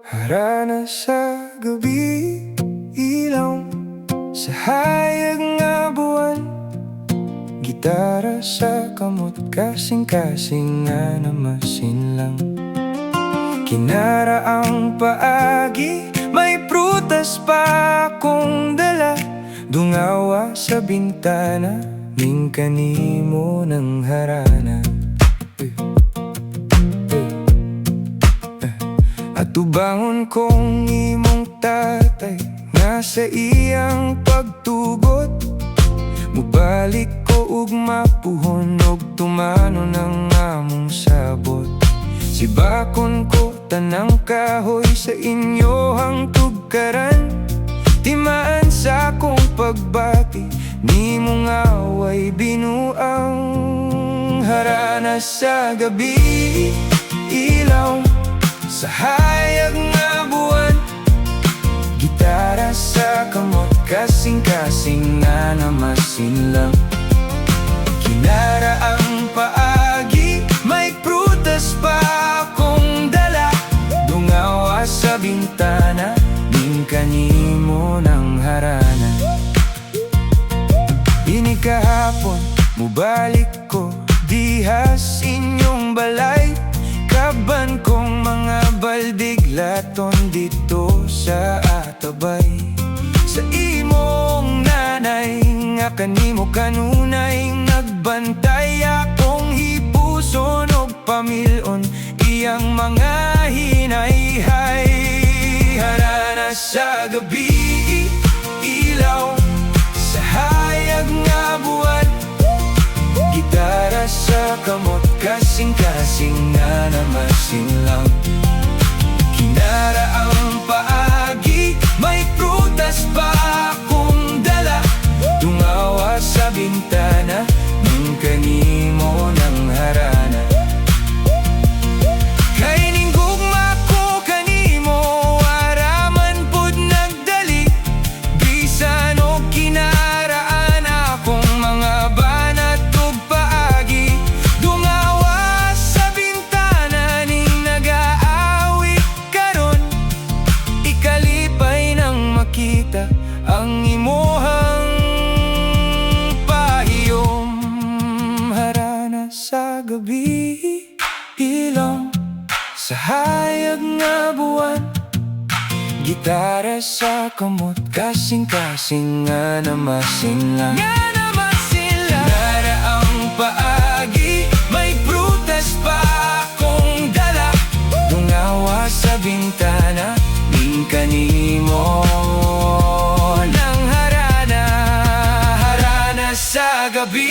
Harana sa gabi, ilaw sa hayag nga buwan, gitara sa kamot, kasing-kasing nga na masinlang. Kinara ang paagi, may prutas pa akong dala, dungawa sa bintana, ning kanimo ng harana. At tubangon kong imong tatay, nga sa iyang pagtugot, mubalik ko ug mapuhon og tumano ng among sabot. Sibakon ko tanang kahoy sa inyohang tugkaran, timaan sa akong pagbati, nimong away binuang. Harana sa gabi, ilaw sa hayag nga buwan, gitara sa kamot, kasing-kasing nga na masinlang. Kinara ang paagi, may prutas pa akong dala, dungawa sa bintana, ning kanimo ng harana. Ini kahapon, mubalik ko dihas inyong balay, kaban kong mga baldiglaton dito sa atabay. Sa imong nanay nga kanimo kanunay nagbantay, akong hipuson og pamilon iyang mga hinayhay. Harana sa gabi, ilaw sa hayag nga buwan, gitara sa kamot, kasing-kasing nga na masinlang. Kinara ang paagi, may prutas pa akong dala, dungawa sa bintana, ng kanimo ng harana. Kay ning gugma ko kanimo, araman pud nagdali, bisan og kinaraan akong mga banat ug paagi, dungawa sa bintana, ning nag-aawit karon, ikalipay nang makita ang imuhang pahiyom. Harana sa gabi, ilaw sa hayag nga buwan, gitara sa kamot, kasing-kasing nga na masinlang. Kinara ang paagi, may prutas pa akong dala, dungawa sa bintana, ning kanimo ng harana. Harana sa gabi,